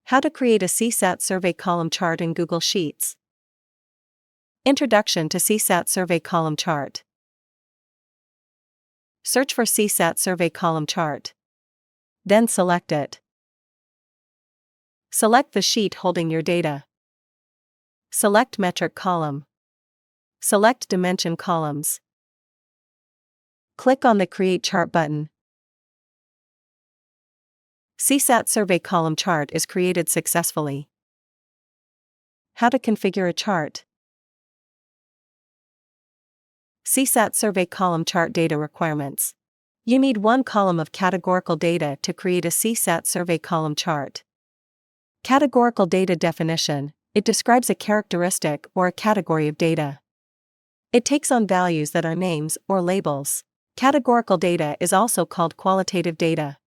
How to create a CSAT Survey Column Chart in Google Sheets. Introduction to CSAT Survey Column Chart. Search for CSAT Survey Column Chart. Then select it. Select the sheet holding your data. Select Metric Column. Select Dimension Columns. Click on the Create Chart button. CSAT Survey Column Chart is created successfully. How to configure a chart. CSAT Survey Column Chart Data Requirements. You need one column of categorical data to create a CSAT Survey Column Chart. Categorical data definition. It describes a characteristic or a category of data. It takes on values that are names or labels. Categorical data is also called qualitative data.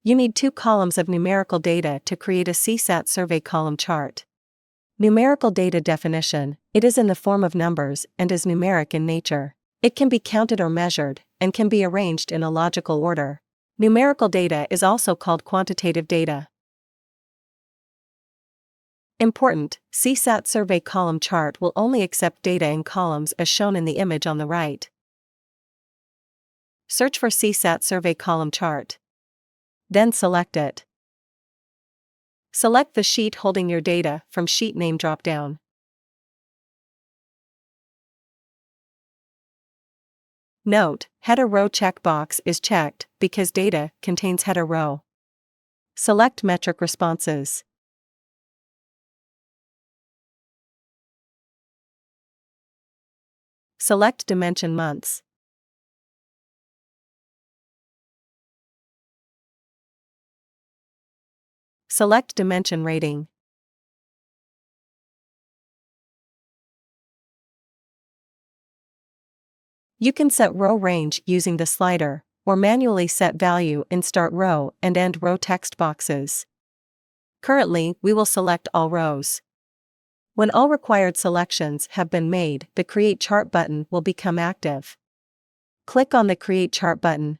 You need two columns of numerical data to create a CSAT Survey Column Chart. Numerical data definition. It is in the form of numbers and is numeric in nature. It can be counted or measured, and can be arranged in a logical order. Numerical data is also called quantitative data. Important: CSAT Survey Column Chart will only accept data in columns as shown in the image on the right. Search for CSAT Survey Column Chart. Then select it. Select the sheet holding your data from Sheet Name drop-down. Note: Header Row checkbox is checked because data contains header row. Select Metric Responses. Select Dimension Months. Select Dimension Rating. You can set row range using the slider, or manually set value in Start Row and End Row text boxes. Currently, we will select all rows. When all required selections have been made, the Create Chart button will become active. Click on the Create Chart button.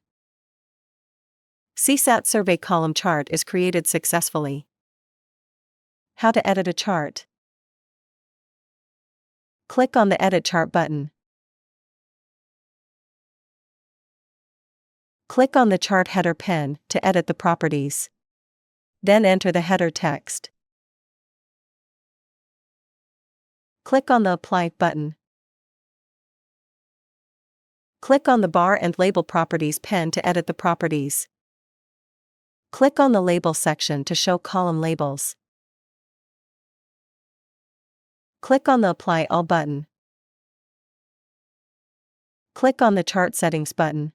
CSAT Survey Column Chart is created successfully. How to edit a chart. Click on the Edit Chart button. Click on the chart header pen to edit the properties. Then enter the header text. Click on the Apply button. Click on the Bar and Label Properties pen to edit the properties. Click on the Label section to show column labels. Click on the Apply All button. Click on the Chart Settings button.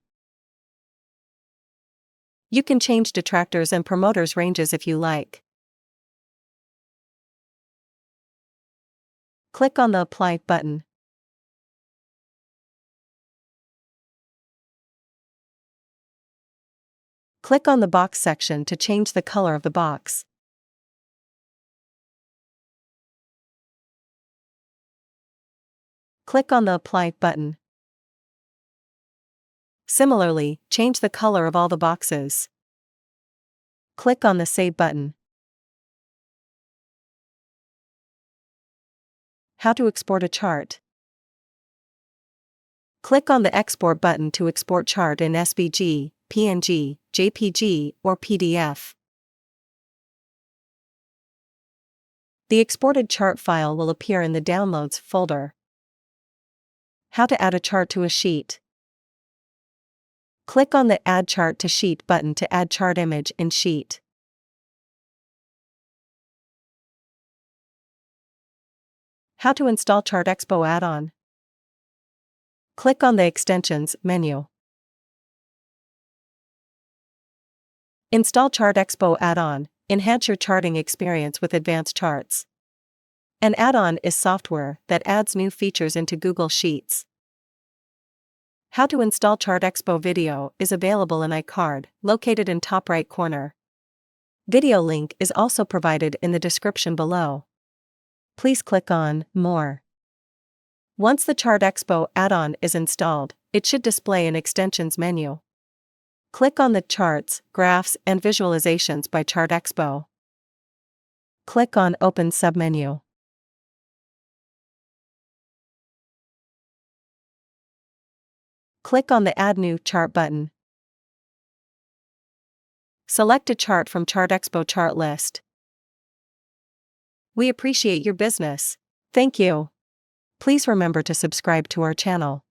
You can change detractors and promoters ranges if you like. Click on the Apply button. Click on the Box section to change the color of the box. Click on the Apply button. Similarly, change the color of all the boxes. Click on the Save button. How to export a chart. Click on the Export button to export chart in SVG, PNG, JPG, or PDF. The exported chart file will appear in the Downloads folder. How to add a chart to a sheet. Click on the Add Chart to Sheet button to add chart image in sheet. How to install ChartExpo add-on. Click on the Extensions menu. Install ChartExpo add-on. Enhance your charting experience with advanced charts. An add-on is software that adds new features into Google Sheets. How to install ChartExpo video is available in iCard, located in top right corner. Video link is also provided in the description below. Please click on More. Once the ChartExpo add-on is installed, it should display an Extensions menu. Click on the Charts, Graphs, and Visualizations by ChartExpo. Click on Open submenu. Click on the Add New Chart button. Select a chart from ChartExpo chart list. We appreciate your business. Thank you. Please remember to subscribe to our channel.